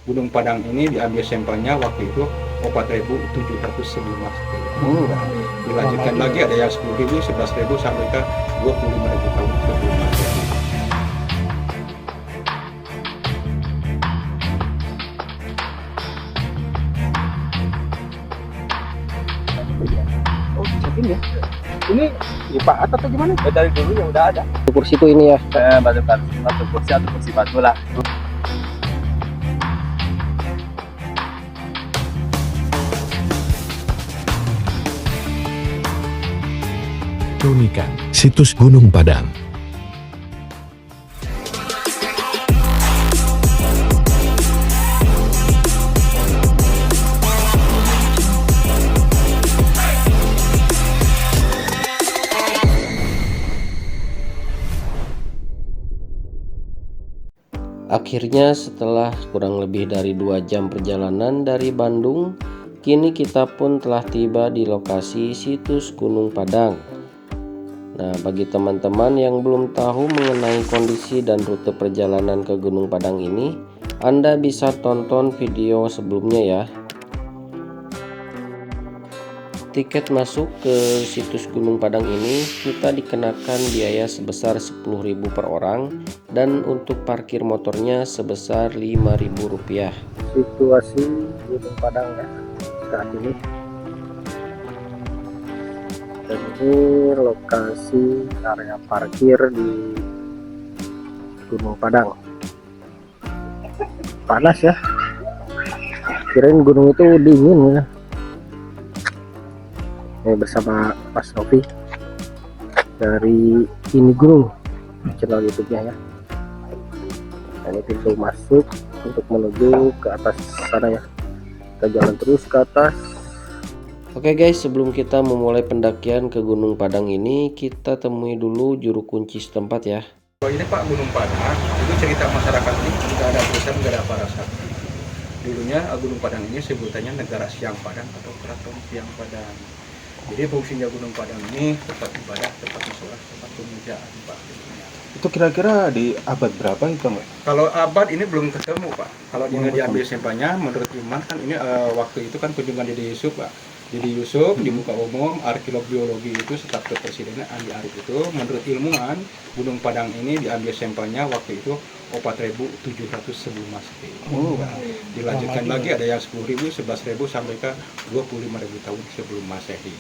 Gunung Padang ini diambil sampelnya waktu itu 4.711. Dilanjutkan lagi ada yang 10.000, 11.000 sampai ke 25.000 tahun sebelum Masehi. Oh, cekin ya. Ini dipaat atau gimana? Dari dulu yang udah ada. Kursi itu ini ya. Batu kursi atau kursi batu lah. Keunikan situs Gunung Padang. Akhirnya setelah kurang lebih dari 2 jam perjalanan dari Bandung, kini kita pun telah tiba di lokasi situs Gunung Padang. Nah, bagi teman-teman yang belum tahu mengenai kondisi dan rute perjalanan ke Gunung Padang ini, Anda bisa tonton video sebelumnya ya. Tiket masuk ke situs Gunung Padang ini kita dikenakan biaya sebesar 10.000 per orang dan untuk parkir motornya sebesar Rp5.000. Situasi Gunung Padang ya saat ini. Dan ini lokasi area parkir di Gunung Padang. Panas ya. Kirain gunung itu dingin ya. Ini bersama Mas Novi dari Ini Gunung, channel YouTube-nya ya. Nah, ini pintu masuk untuk menuju ke atas sana ya. Kita jalan terus ke atas. Oke guys, sebelum kita memulai pendakian ke Gunung Padang ini, kita temui dulu juru kunci setempat ya. Ini Pak, Gunung Padang, itu cerita masyarakat ini nggak ada tulisan, nggak ada para sakti. Dulunya Gunung Padang ini sebutannya Negara Siang Padang atau Keraton Siang Padang. Jadi fungsinya Gunung Padang ini tempat ibadah, tempat sholat, tempat pemujaan Pak. Itu kira-kira di abad berapa itu Mbak? Kalau abad ini belum ketemu Pak. Kalau ini diambil sampelnya, menurut Iman kan ini waktu itu kan kunjungan Dede Yusuf Pak. Dede Yusuf di muka umum arkeolog biologi itu staf kepresidenan Andi Arief itu, menurut ilmuwan Gunung Padang ini diambil sampelnya waktu itu 4.700 sebelum Masehi. Dilanjutkan lagi ada yang 10.000, 11.000 sampai ke 25.000 tahun sebelum Masehi.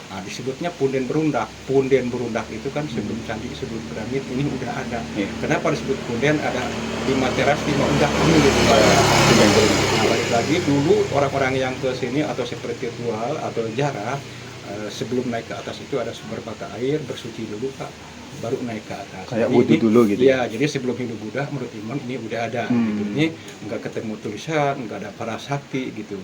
Nah, disebutnya punden berundak. Punden berundak itu kan sebelum candi, sebelum piramid ini udah ada. Kenapa disebut punden? Ada 5 teras, 5 undak ini gitu. Nah, balik lagi dulu orang-orang yang ke sini atau seperti ritual atau jarak sebelum naik ke atas itu ada sumber mata air, bersuci dulu Pak, baru naik ke atas. Kayak wudhu dulu gitu ya? Jadi sebelum hidup Buddha menurut Imam ini udah ada gitu. Ini nggak ketemu tulisan, nggak ada para sakti gitu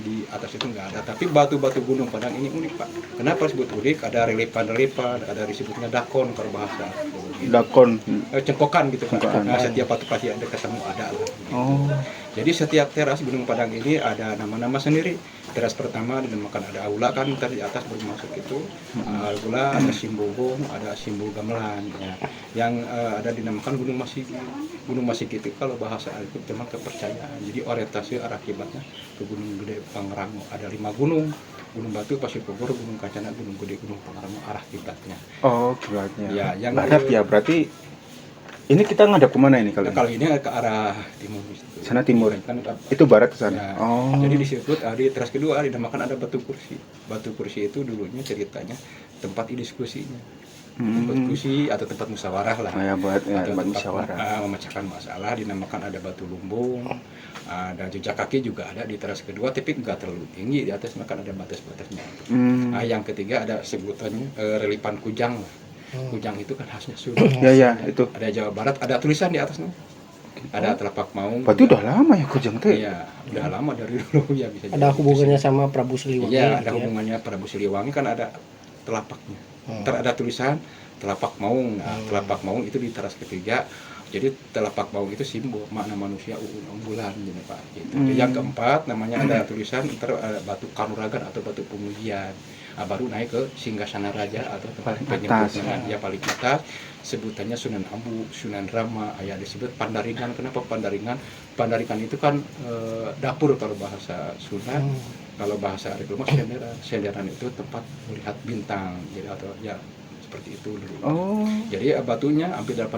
di atas itu nggak ada. Tapi batu-batu Gunung Padang ini unik Pak. Kenapa disebut unik? Ada reliefan, ada disebutnya dakon kalau bahasa Dakon, cengkokan gitu Pak. Nah, setiap batu pasti ada ketemu ada lah gitu. Jadi setiap teras Gunung Padang ini ada nama-nama sendiri. Teras pertama dinamakan ada aula kan tadi di atas baru masuk itu. Aula ada simbol ada simbol gamelan ya. Yang ada dinamakan Gunung Masigi. Gunung Masigi itu kalau bahasa itu memang kepercayaan. Jadi orientasi arah kiblatnya ke Gunung Gede Pangrango. Ada 5 gunung. Gunung Batu, Pasir Bogor, Gunung Kacana, Gunung Gede, Gunung Pangrango arah kiblatnya. Oh, kiblatnya. Ya, yang barat ya berarti. Ini kita ngadap kemana ini kali? Kalau ini ke arah timur. Sana timur. Kan, itu barat ke sana. Ya, oh. Jadi disebut di teras kedua dinamakan ada batu kursi. Batu kursi itu dulunya ceritanya tempat diskusinya. Tempat diskusi atau tempat musyawarah lah. Ya, buat ya, atau tempat musyawarah. Memecahkan masalah dinamakan ada batu lumbung. Ada jejak kaki juga ada di teras kedua tapi nggak terlalu tinggi, di atas makan ada batas-batasnya. Nah, yang ketiga ada sebutannya reliefan kujang. Kujang itu kan khasnya Sunda. Ya, itu. Ada Jawa Barat, ada tulisan di atasnya. Ada telapak maung. Berarti udah lama ya Kujang teh? Iya, udah lama dari dulu ya bisa. Ada hubungannya sama Prabu Siliwangi. Iya, ada hubungannya Prabu Siliwangi kan ada telapaknya. Ntar ada tulisan telapak maung. Nah, telapak maung itu di teras ketiga Jadi telapak bau itu simbol makna manusia unggulan gitu Pak. Gitu. Jadi yang keempat namanya ada tulisan ntar batu kanuragan atau batu pemujian. Baru naik ke singgasana raja atau tempat penyembuhan ya paling atas. Sebutannya Sunan Ambu, Sunan Rama, ya disebut Pandaringan. Kenapa Pandaringan? Pandaringan itu kan dapur kalau bahasa Sunda. Kalau bahasa Arab senderan. Senderan itu tempat melihat bintang. Jadi atau ya seperti itu dulu. Jadi batunya hampir 80%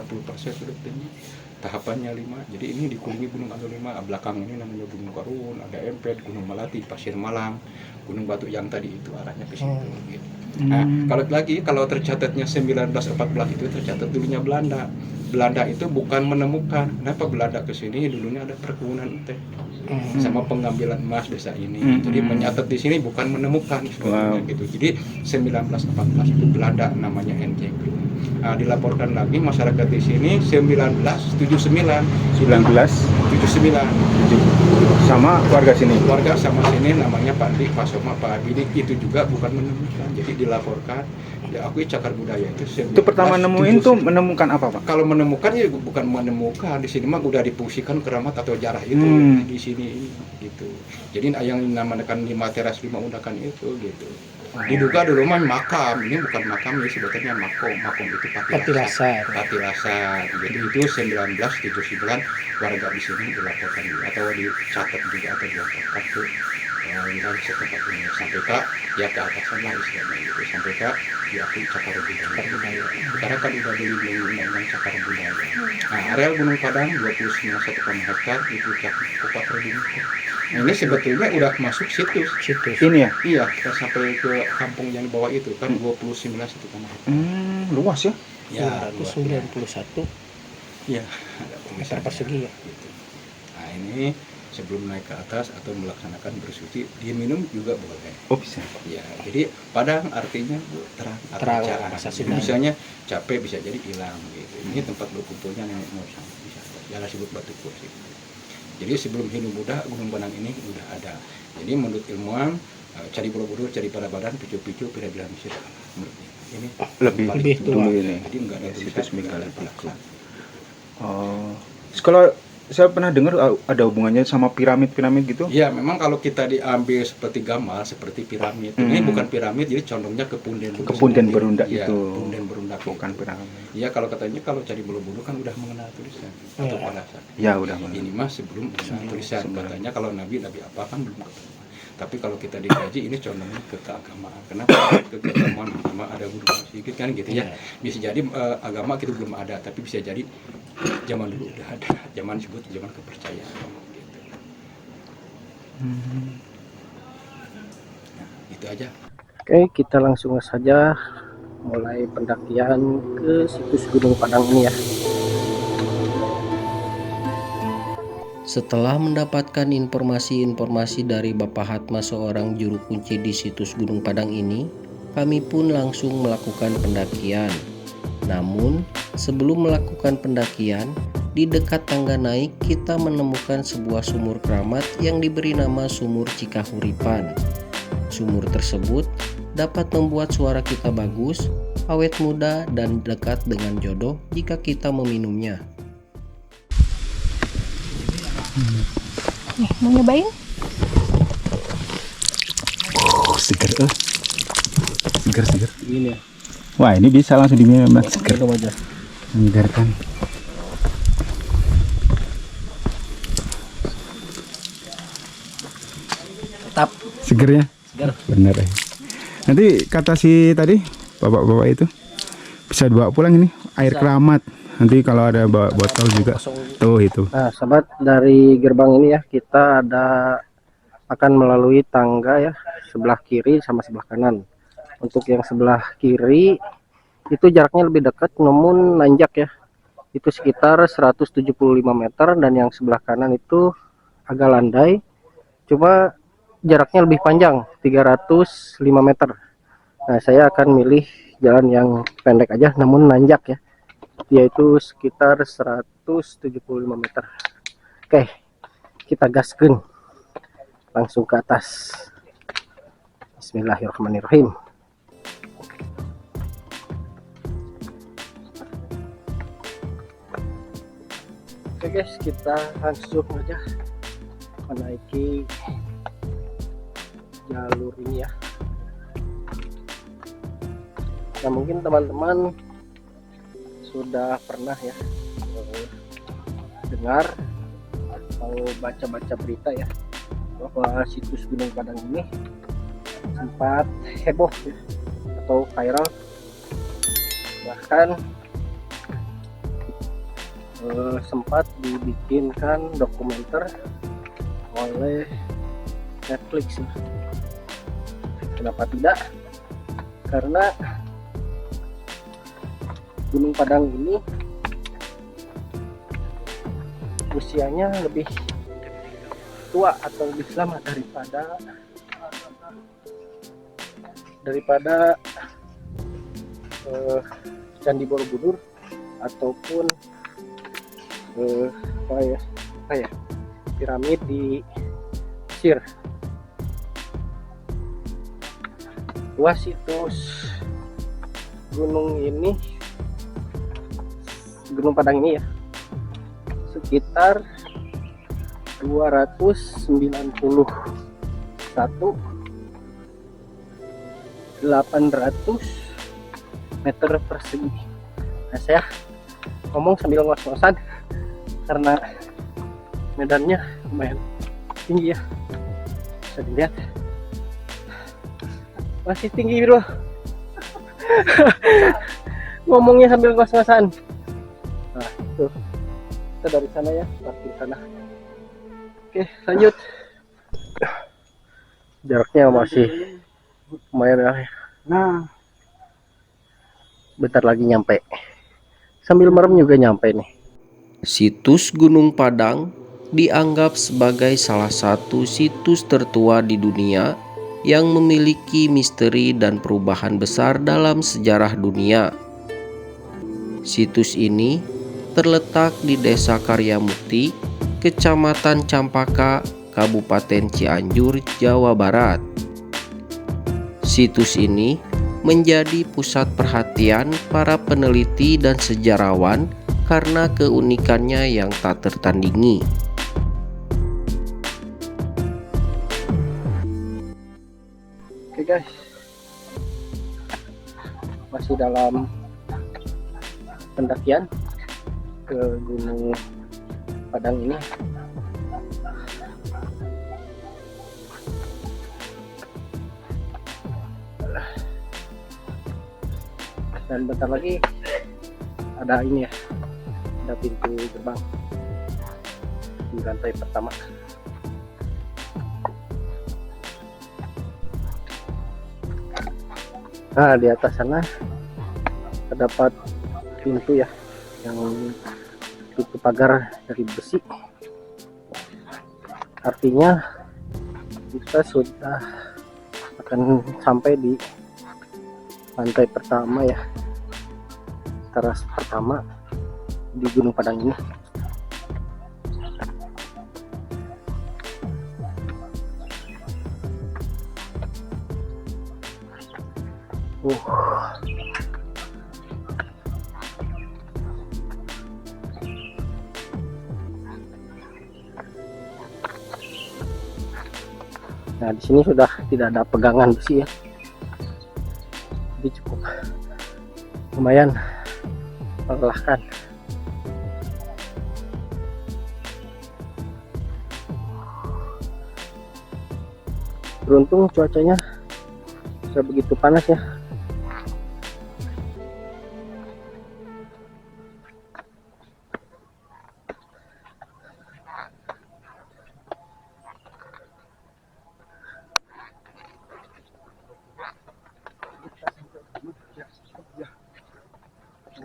sudah tinggi. Tahapannya 5. Jadi ini dikelilingi Gunung Agung 5. Belakang ini namanya Gunung Karun, ada Empet, Gunung Melati, Pasir Malang, Gunung Batu yang tadi itu arahnya ke situ. Gitu. Nah, kalau tercatatnya 1914 itu tercatat dulunya Belanda. Belanda itu bukan menemukan. Kenapa Belanda ke sini? Dulunya ada perkebunan teh. Sama pengambilan emas desa ini. Jadi menyatat di sini bukan menemukan sebetulnya gitu. Jadi 1914 itu Belanda namanya NJP. Dilaporkan lagi masyarakat di sini 1979 sama warga sini. Warga sama sini namanya Pak Dik, Pak Soma, Pak Bidik itu juga bukan menemukan. Jadi dilaporkan diakui cagar budaya itu. Itu pertama nemuin tuh menemukan apa Pak? Kalau menemukan ya bukan menemukan, di sini mah udah difungsikan keramat atau jarah itu di sini gitu. Jadi yang dinamakan 5 teras 5 undakan itu gitu. Diduga dulu mah makam, ini bukan makam ya sebetulnya makom itu Patilasan. Jadi itu 1979 warga di sini dilaporkan atau dicatat juga atau dilaporkan ke wilayah setempat ini sampai ke atasan lah istilahnya gitu, sampai ke diakui cagar budaya. Sekarang kan udah beli undang-undang cagar budaya. Areal Gunung Padang 29,1 hektar itu Kabupaten Lumajang. Ini sebetulnya udah masuk situs. Ini ya? Iya, kita sampai ke kampung yang di bawah itu kan 29,1 hektar. Luas ya? Ya, 91 Iya, meter persegi ya. gitu. Nah, ini sebelum naik ke atas atau melaksanakan bersuci, diminum juga boleh. Oh bisa. Ya, jadi Padang artinya terang, bahasa Sunda. Misalnya capek bisa jadi hilang gitu. Ini tempat berkumpulnya nenek moyang bisa. Jangan sebut batu kursi. Jadi sebelum Hindu Buddha Gunung Padang ini udah ada. Jadi menurut ilmuwan cari Borobudur, cari Padabadan, picu-picu Pirabilan Mesir. Ini lebih tua. Ini. Jadi enggak ada Situs tulisan megalitikum. Kalau saya pernah dengar ada hubungannya sama piramid gitu. Ya, memang kalau kita diambil seperti gambar, seperti piramid. Ini bukan piramid, jadi condongnya ke punden. Kepunden berundak ya, itu. Punden berundak Bukan itu. piramid. Ya, kalau katanya kalau cari Borobudur kan udah mengenal tulisan atau palasan. Ya udah. Ini mah sebelum mengenal tulisan. Katanya kalau nabi apa kan belum ketemu. Tapi kalau kita dikaji ini condongnya ke keagamaan. Kenapa ke keagamaan? Sama ada guru sedikit kan gitu ya. Bisa jadi agama kita belum ada, tapi bisa jadi zaman dulu udah ada. Zaman disebut zaman kepercayaan gitu. Nah, itu aja. Oke, kita langsung saja mulai pendakian ke situs Gunung Padang ini ya. Setelah mendapatkan informasi-informasi dari Bapak Hatma, seorang juru kunci di situs Gunung Padang ini, kami pun langsung melakukan pendakian. Namun, sebelum melakukan pendakian, di dekat tangga naik kita menemukan sebuah sumur keramat yang diberi nama Sumur Cikahuripan. Sumur tersebut dapat membuat suara kita bagus, awet muda, dan dekat dengan jodoh jika kita meminumnya. Nih, mau nyobain? Seger. Ini ya. Wah ini bisa langsung diminum Mas. Seger. Coba aja. Menyegarkan. Tetap Seger ya? segar. Bener ya. Nanti kata si tadi bapak-bapak itu bisa dibawa pulang ini air keramat. Nanti kalau ada bawa botol juga tuh itu. Nah, sahabat, dari gerbang ini ya kita akan melalui tangga ya, sebelah kiri sama sebelah kanan. Untuk yang sebelah kiri itu jaraknya lebih dekat namun nanjak ya. Itu sekitar 175 meter, dan yang sebelah kanan itu agak landai. Cuma jaraknya lebih panjang, 305 meter. Nah, saya akan milih jalan yang pendek aja namun nanjak ya, yaitu sekitar 175 meter. Oke, kita gaskeun langsung ke atas. Bismillahirrahmanirrahim. Oke guys, kita langsung aja menaiki jalur ini ya. Nah mungkin teman-teman sudah pernah ya dengar atau baca-baca berita ya bahwa situs Gunung Padang ini sempat heboh ya, atau viral, bahkan sempat dibikinkan dokumenter oleh Netflix ya. Kenapa tidak? Karena Gunung Padang ini usianya lebih tua atau lebih lama daripada Candi Borobudur ataupun piramid di Mesir. Luas situs gunung Padang ini ya sekitar 291.800 meter persegi. Nah, saya ngomong sambil ngos-ngosan karena medannya lumayan tinggi ya, bisa dilihat masih tinggi bro. Ngomongnya sambil ngos-ngosan. Nah itu kita dari sana ya, parkir sana. Oke lanjut, jaraknya masih lumayan ya. Nah bentar lagi nyampe, sambil merem juga nyampe nih. Situs Gunung Padang dianggap sebagai salah satu situs tertua di dunia yang memiliki misteri dan perubahan besar dalam sejarah dunia. Situs ini terletak di Desa Karyamukti, Kecamatan Campaka, Kabupaten Cianjur, Jawa Barat. Situs ini menjadi pusat perhatian para peneliti dan sejarawan karena keunikannya yang tak tertandingi. Oke guys, masih dalam pendakian ke Gunung Padang ini. Dan bentar lagi ada ini ya, ada pintu gerbang di lantai pertama. Nah di atas sana terdapat pintu ya, yang tutup pagar dari besi. Artinya kita sudah akan sampai di lantai pertama ya, teras pertama di Gunung Padang ini. Nah di sini sudah tidak ada pegangan besi ya, jadi cukup lumayan melelahkan. Beruntung cuacanya tidak begitu panas ya.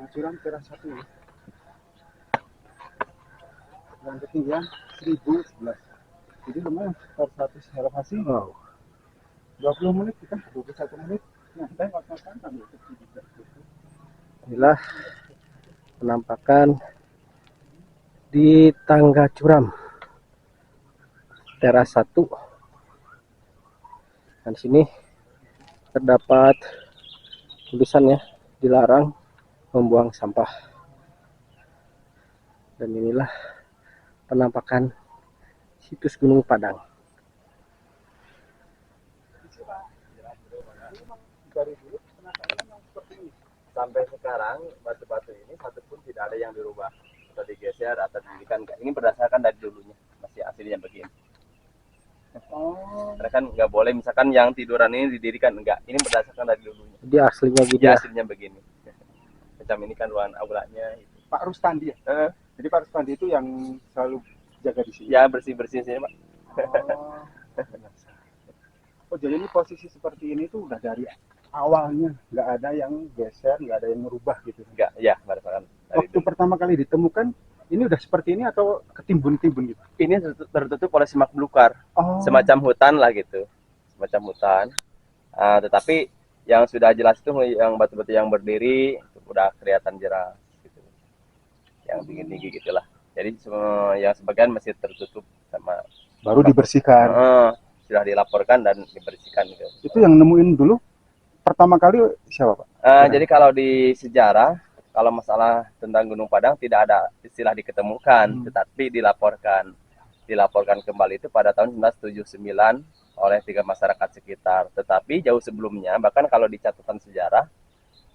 Curam teras 1 ya. Dan ketinggian 1011. Jadi lumayan per 100 elevasi. Wow. 20 menit kita, 21 menit. Nyantai makan sambil Inilah penampakan di tangga curam teras 1. Dan sini terdapat tulisan ya, dilarang membuang sampah. Dan inilah penampakan situs Gunung Padang. Sampai sekarang batu-batu ini satu pun tidak ada yang dirubah atau digeser atau didirikan. Ini berdasarkan dari dulunya, masih aslinya begini. Karena kan nggak boleh misalkan yang tiduran ini didirikan, enggak. Ini berdasarkan dari dulunya. Jadi aslinya gitu Dia ya. aslinya begini. Macam ini kan ruangan aulanya. Pak Rustandi ya. Jadi Pak Rustandi itu yang selalu jaga di sini. Ya bersih-bersih sini, Pak. Oh jadi ini posisi seperti ini tuh udah dari awalnya, nggak ada yang geser, nggak ada yang merubah gitu. Enggak, ya berdasarkan dari Waktu dulu. pertama kali ditemukan ini udah seperti ini atau ketimbun-timbun gitu? Ini tertutup oleh semak belukar, Oh. semacam hutan lah gitu, semacam hutan. Tetapi yang sudah jelas itu yang batu-batu yang berdiri itu udah kelihatan jelas gitu, yang tinggi-tinggi gitulah. Jadi yang sebagian masih tertutup sama Baru dibersihkan. sudah dilaporkan dan dibersihkan gitu. Itu yang nemuin dulu pertama kali siapa Pak? Jadi kalau di sejarah, kalau masalah tentang Gunung Padang tidak ada istilah diketemukan, tetapi dilaporkan kembali itu pada tahun 1979 oleh 3 masyarakat sekitar. Tetapi jauh sebelumnya, bahkan kalau di catatan sejarah,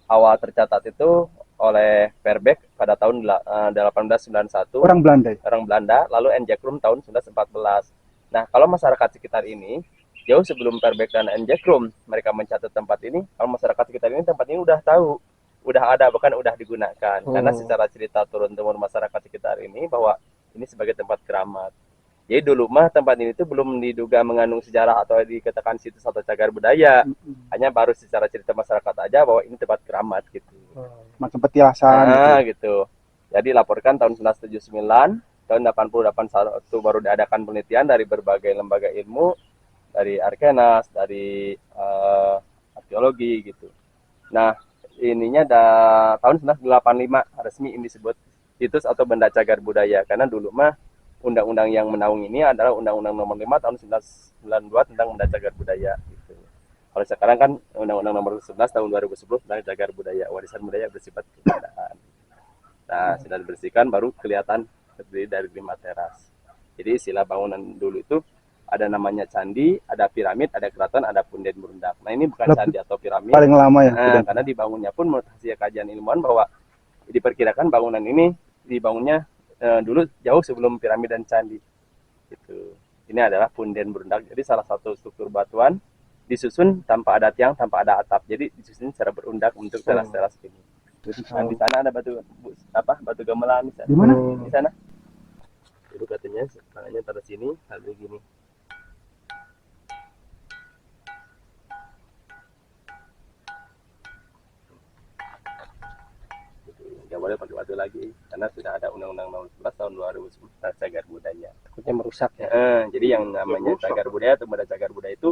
awal tercatat itu oleh Verbeek pada tahun 1891. Orang Belanda ya? Orang Belanda, lalu Enjekrum tahun 1914. Nah, kalau masyarakat sekitar ini, jauh sebelum Verbeek dan Enjekrum mereka mencatat tempat ini, kalau masyarakat sekitar ini tempat ini udah tahu, udah ada, bahkan udah digunakan. Karena secara cerita turun-temurun masyarakat sekitar ini bahwa ini sebagai tempat keramat. Jadi dulu mah tempat ini tuh belum diduga mengandung sejarah atau dikatakan situs atau cagar budaya. Hanya baru secara cerita masyarakat aja bahwa ini tempat keramat gitu. Macam petilasan Gitu. Jadi laporkan tahun 1979, tahun 80-81 baru diadakan penelitian dari berbagai lembaga ilmu, dari Arkenas, dari arkeologi gitu. Nah, ininya tahun 1985 resmi ini disebut situs atau benda cagar budaya, karena dulu mah undang-undang yang menaungi ini adalah Undang-Undang Nomor 5 tahun 1992 tentang benda cagar budaya gitu. Kalau sekarang kan Undang-Undang Nomor 11 tahun 2010 tentang cagar budaya, warisan budaya bersifat kebudayaan. Nah, sudah dibersihkan baru kelihatan terdiri dari 5 teras. Jadi istilah bangunan dulu itu ada namanya candi, ada piramid, ada keraton, ada punden berundak. Nah, ini bukan candi atau piramid. paling lama ya. Karena dibangunnya pun menurut hasil kajian ilmuwan bahwa diperkirakan bangunan ini dibangunnya dulu jauh sebelum piramid dan candi. Gitu. Ini adalah punden berundak. Jadi salah satu struktur batuan disusun tanpa ada tiang, tanpa ada atap. Jadi disusun secara berundak untuk teras-teras ini. Dan di sana ada batu gamelan misalnya. Di mana? Di sana. Dulu katanya tangannya taruh sini, lalu gini. Nggak boleh pakai batu lagi karena sudah ada Undang-Undang Nomor 11 tahun 2010 tentang cagar budaya. Takutnya merusak ya. Jadi yang namanya cagar budaya atau benda cagar budaya itu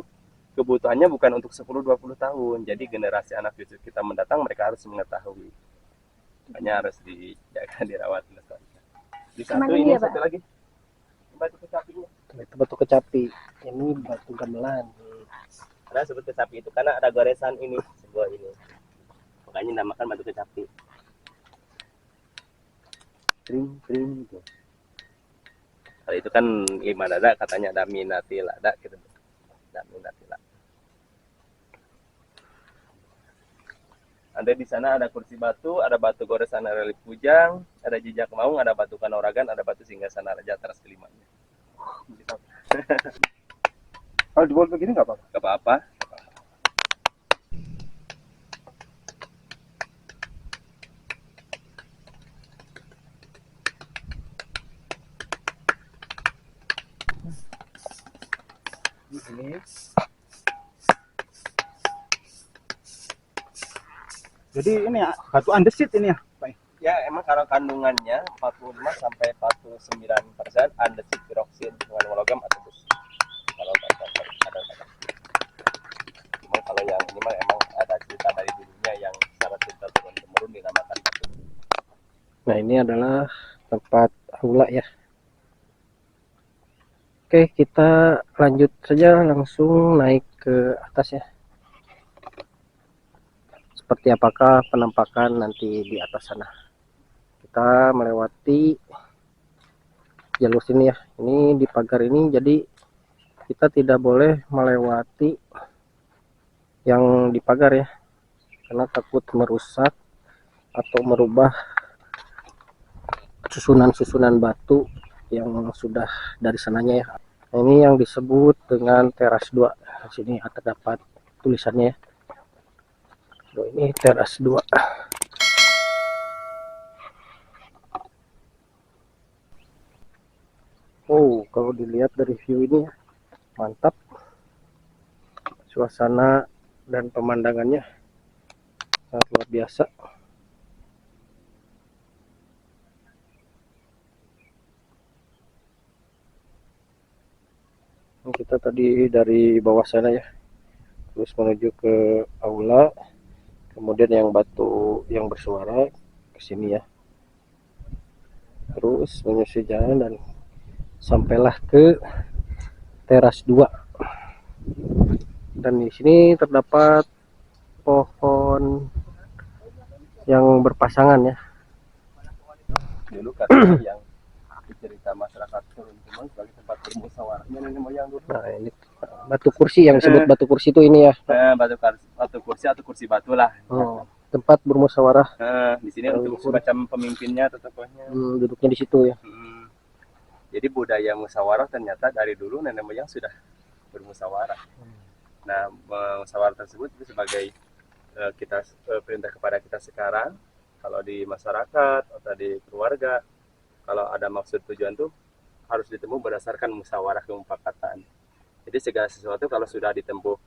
kebutuhannya bukan untuk 10-20 tahun. Jadi generasi anak cucu kita mendatang mereka harus mengetahui. Makanya harus dijaga, dirawat, dilestarikan. Di satu ini satu lagi. Batu kecapinya. Itu batu kecapi. Ini batu gamelan. Karena sebut kecapi itu karena ada goresan ini, sebuah ini. Makanya namakan batu kecapi. Kring gitu. Kalau itu kan gimana ada katanya ada minatila, ada gitu. Ada minatila. Ada di sana ada kursi batu, ada batu goresan relief Kujang, ada jejak maung, ada batu Kanoragan, ada batu singgasana Raja teras kelimanya. Kalau dibawa begini nggak apa-apa? Gak apa-apa. Jadi ini ya, batu andesit ini ya Pak? Ya emang kalau kandungannya 45 sampai 49% andesit piroksin dengan logam atau besi. Kalau ada cuma kalau yang ini mah emang ada cerita dari dulunya yang secara cerita turun-temurun dinamakan batu. Nah, ini adalah tempat aula ya. Oke, kita lanjut saja langsung naik ke atas ya. Seperti apakah penampakan nanti di atas sana. Kita melewati jalur sini ya. Ini di pagar ini, jadi kita tidak boleh melewati yang di pagar ya, karena takut merusak atau merubah susunan-susunan batu yang sudah dari sananya ya. Nah, ini yang disebut dengan teras 2. Di sini terdapat tulisannya ya. Oh, ini teras 2. Oh, kalau dilihat dari view ini ya, mantap. Suasana dan pemandangannya sangat luar biasa. Kita tadi dari bawah sana ya, terus menuju ke aula, kemudian yang batu yang bersuara ke sini ya, terus menyusuri jalan dan sampailah ke teras 2. Dan di sini terdapat pohon yang berpasangan ya. Dulu katanya yang cerita masyarakat turun temurun sebagai tempat bermusyawarahnya nenek moyang dulu. Nah, ini batu kursi yang disebut batu kursi itu ini ya. Batu kursi atau kursi batu lah. Oh, tempat bermusyawarah. Di sini untuk semacam pemimpinnya atau tokohnya. Duduknya di situ ya. Jadi budaya musyawarah ternyata dari dulu nenek moyang sudah bermusyawarah. Nah, musyawarah tersebut itu sebagai perintah kepada kita sekarang, kalau di masyarakat atau di keluarga, kalau ada maksud tujuan tuh harus ditempuh berdasarkan musyawarah kemufakatan. Jadi segala sesuatu kalau sudah ditempuh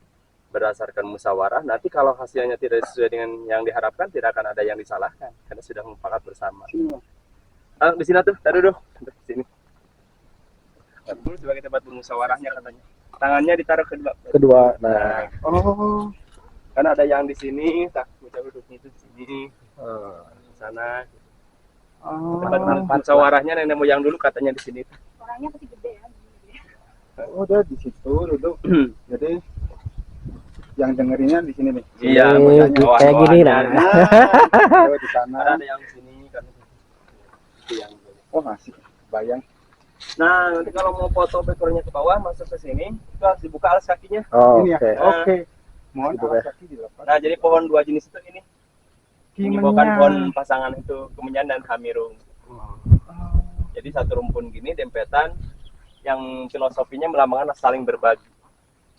berdasarkan musyawarah, nanti kalau hasilnya tidak sesuai dengan yang diharapkan, tidak akan ada yang disalahkan karena sudah mufakat bersama. Di sini tuh, tadi dulu, di sini. Dulu sebagai tempat bermusyawarahnya katanya. Tangannya ditaruh kedua. Nah, Oh, karena ada yang di sini, tak kita duduknya itu di sini, di sana. Tempat musyawarahnya nenek moyang dulu katanya di sini. Orangnya pasti gede ya. Oh, dia di situ duduk. Jadi yang dengerinnya di sini nih. Iya, kayak gini lah. Oh, di sana. Ada yang di sini kan. Itu yang. Oh, masih bayang. Nah, nanti kalau mau foto backgroundnya ke bawah, masuk ke sini, itu harus dibuka alas kakinya. Oh, Ini ya. oke. Oke. Mohon Dibuka. alas kaki dilepas. Nah, jadi pohon dua jenis itu ini. Ini bukan Kimenyan. pohon pasangan itu, kemenyan dan hamirung. Jadi satu rumpun gini dempetan, yang filosofinya melambangkan saling berbagi.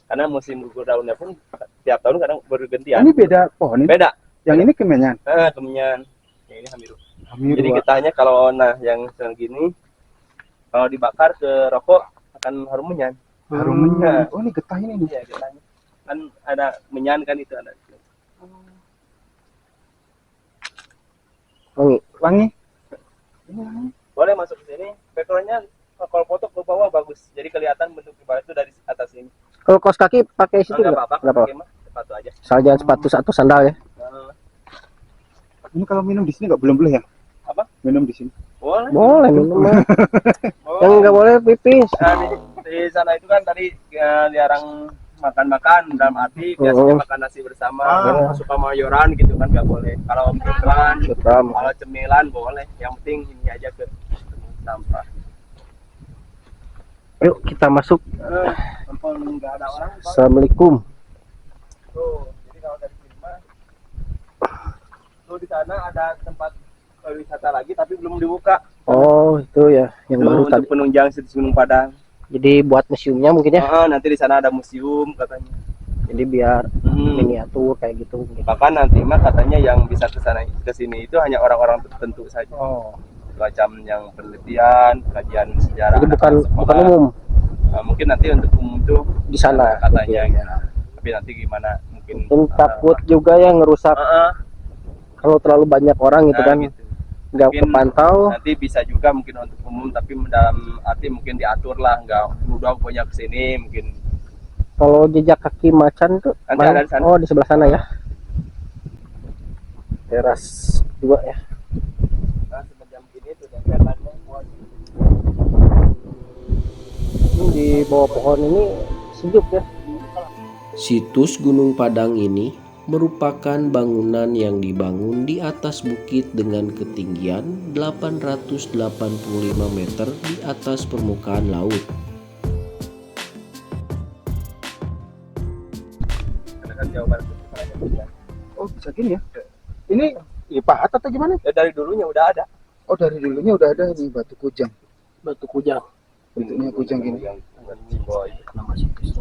Karena musim gugur daunnya pun tiap tahun kadang bergantian. Ini beda pohon ini. Beda. Yang ini kemenyan. Kemenyan. Yang ini hamirung. Hamirua. Jadi getahnya kalau yang segini, kalau dibakar ke rokok akan harum menyan. harum menyan. Oh, ini getah ini nih. Iya, getahnya. Kan ada menyan kan itu ada. Wangi. Wangi. Boleh masuk ke sini. Backgroundnya kalau foto ke bawah bagus. Jadi kelihatan bentuk kepala itu dari atas ini. Kalau kaos kaki pakai situ Enggak nggak? apa-apa, Nggak apa-apa. pakai mah sepatu aja. Asal jangan sepatu atau sandal ya. Ini kalau minum di sini nggak boleh ya? Apa? Minum di sini. Boleh. Boleh minum mah. Yang nggak boleh pipis. Nah, di sana itu kan tadi dilarang makan-makan dalam arti biasanya makan nasi bersama, suka mayoran gitu kan nggak boleh. Kalau makanan, kalau cemilan boleh. Yang penting ini aja ke sampah. Yuk kita masuk. Walaupun nggak ada orang. Assalamualaikum. Tuh, jadi kalau dari sini mah, tuh di sana ada tempat wisata lagi tapi belum dibuka. Oh itu ya yang Itu baru untuk tadi. penunjang situs Gunung Padang. Jadi buat museumnya mungkin ya. Nanti di sana ada museum katanya. Jadi biar miniatur kayak gitu. Bahkan nanti mah katanya yang bisa ke sini itu hanya orang-orang tertentu saja. Oh. Macam yang penelitian, kajian sejarah. Jadi bukan sekolah. umum Nah, mungkin nanti untuk umum tuh di sana katanya. gitu, ya. Tapi nanti gimana? Mungkin takut juga yang ngerusak kalau terlalu banyak orang gitu kan. gitu. Nggak Mungkin kepantau. nanti bisa juga mungkin untuk umum tapi dalam arti mungkin diatur lah, nggak mudah banyak kesini mungkin. Kalau jejak kaki macan tuh Nanti ada di sana. Oh di sebelah sana ya. Teras 2 ya. Nah, semacam gini tuh dempetannya. Ini di bawah pohon ini sejuk ya. Situs Gunung Padang ini merupakan bangunan yang dibangun di atas bukit dengan ketinggian 885 meter di atas permukaan laut. Karena kan Jawa Barat itu kan ada hujan. Oh, bisa gini ya? Ini pahat atau gimana? Ya, dari dulunya udah ada. Oh, dari dulunya udah ada ini batu kujang. Batu kujang. Bentuknya kujang gini. Yang simbol itu. Nama situs.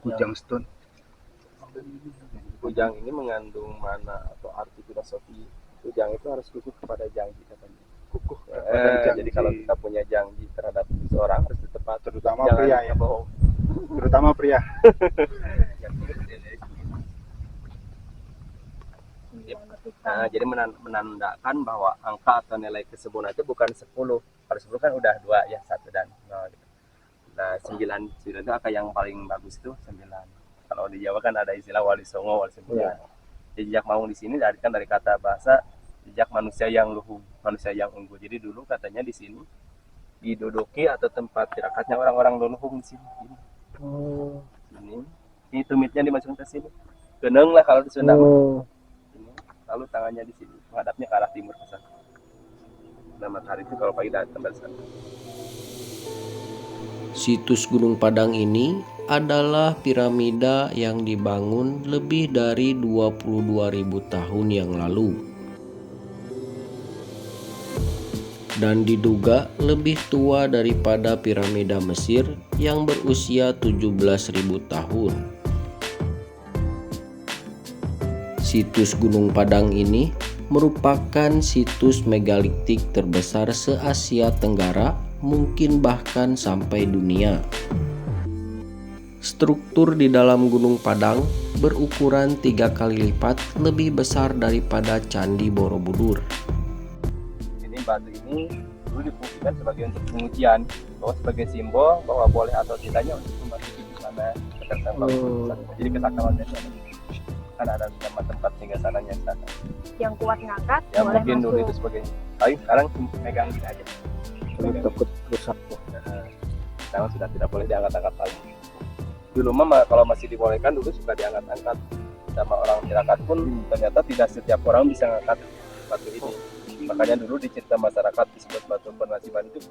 Kujang stone. Kujang ini mengandung mana atau arti filosofi. Kujang itu harus kukuh kepada janji katanya. Kukuh. Jadi kalau kita punya janji terhadap seseorang harus tepat, Terutama jangan pria ya. bohong. Terutama pria. Nah, jadi menandakan bahwa angka atau nilai kesempurnaan itu bukan 10. Kalau 10 kan udah 2 ya, 1 dan 0 gitu. Nah, 9 itu angka yang paling bagus itu 9. Kalau di Jawa kan ada istilah wali songo, wali sempurna. Jejak maung di sini kan dari kata bahasa jejak manusia yang luhur, manusia yang unggul. Jadi dulu katanya di sini diduduki atau tempat tirakatnya orang-orang luhur di sini. Ini tumitnya dimasukkan ke sini. Geneng lah kalau di Sunda. Ini. Lalu tangannya di sini, menghadapnya ke arah timur ke sana. Nah, matahari itu kalau pagi datang dari sana. Situs Gunung Padang ini adalah piramida yang dibangun lebih dari 22.000 tahun yang lalu dan diduga lebih tua daripada piramida Mesir yang berusia 17.000 tahun. Situs Gunung Padang ini merupakan situs megalitik terbesar se-Asia Tenggara, mungkin bahkan sampai dunia. Struktur di dalam Gunung Padang berukuran 3 kali lipat lebih besar daripada Candi Borobudur. Ini batu ini dulu difungsikan sebagai untuk pengujian, bahwa sebagai simbol bahwa boleh atau tidaknya untuk memasuki di sana tertempel. Jadi kesakalannya kan ada tempat tinggal sananya di sana. Yang kuat ngangkat Ya boleh mungkin dulu masuk. itu sebagai, tapi sekarang megang gini aja. Takut rusak. Sekarang sudah tidak boleh diangkat-angkat lagi. Dulu mah kalau masih dibolehkan dulu suka diangkat-angkat sama orang tirakat pun ternyata tidak setiap orang bisa ngangkat batu ini. Makanya dulu di cerita masyarakat disebut batu penasiban itu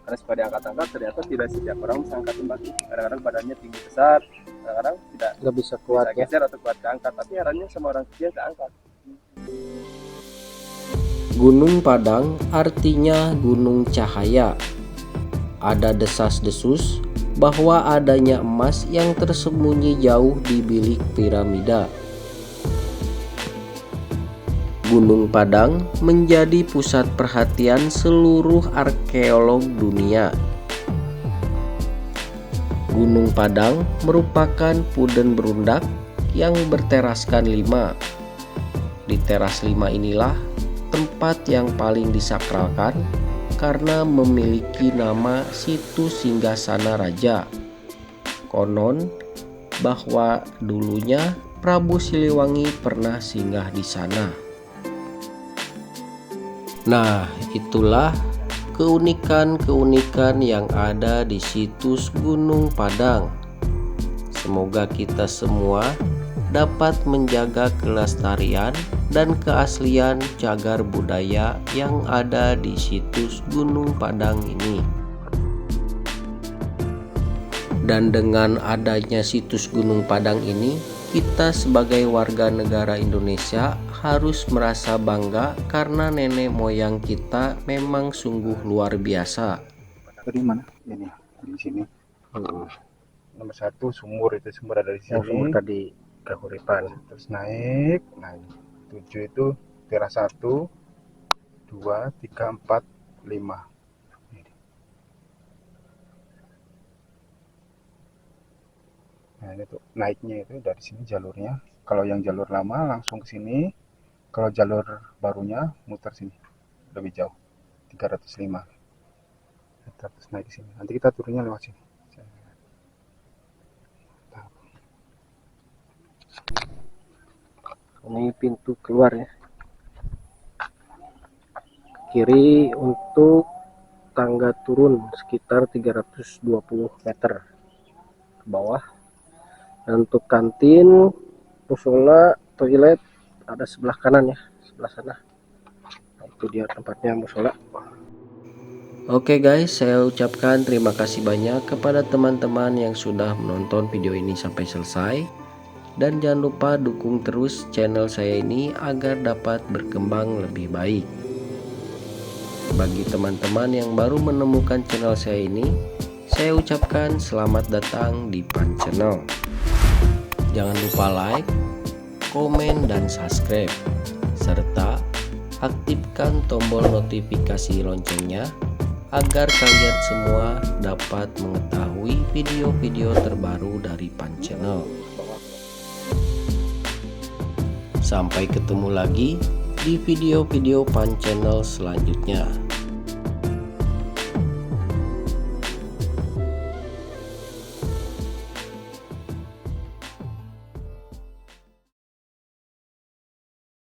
karena suka diangkat-angkat, ternyata tidak setiap orang bisa angkat batu. Kadang-kadang badannya tinggi besar, kadang-kadang tidak Nggak bisa kuat bisa ya. geser atau kuat keangkat, tapi herannya sama orang kecil keangkat. Gunung Padang artinya gunung cahaya. Ada desas-desus bahwa adanya emas yang tersembunyi jauh di bilik piramida. Gunung Padang menjadi pusat perhatian seluruh arkeolog dunia. Gunung Padang merupakan puden berundak yang berteraskan 5. Di teras 5 inilah tempat yang paling disakralkan karena memiliki nama situs singgasana raja. Konon bahwa dulunya Prabu Siliwangi pernah singgah di sana. Nah, itulah keunikan-keunikan yang ada di situs Gunung Padang. Semoga kita semua dapat menjaga kelestarian dan keaslian cagar budaya yang ada di situs Gunung Padang ini. Dan dengan adanya situs Gunung Padang ini, kita sebagai warga negara Indonesia harus merasa bangga karena nenek moyang kita memang sungguh luar biasa. Tadi mana? Ini di sini. Nomor 1 sumur, itu sumur ada di sini. Yang sumur tadi Kahuripan. Terus naik. Nah, 7 itu teras 1, 2, 3, 4, 5. Nah, ini tuh naiknya itu dari sini jalurnya. Kalau yang jalur lama langsung ke sini. Kalau jalur barunya muter sini. Lebih jauh. 305. Terus naik ke sini. Nanti kita turunnya lewat sini. Ini pintu keluar ya. Kiri untuk tangga turun sekitar 320 meter ke bawah. Dan untuk kantin musola, toilet ada sebelah kanan ya, sebelah sana. Nah, itu dia tempatnya musola. Oke guys, saya ucapkan terima kasih banyak kepada teman-teman yang sudah menonton video ini sampai selesai. Dan jangan lupa dukung terus channel saya ini agar dapat berkembang lebih baik. Bagi teman-teman yang baru menemukan channel saya ini, saya ucapkan selamat datang di Pan Channel. Jangan lupa like, komen, dan subscribe, serta aktifkan tombol notifikasi loncengnya agar kalian semua dapat mengetahui video-video terbaru dari Pan Channel. Sampai ketemu lagi di video-video Pan Channel selanjutnya.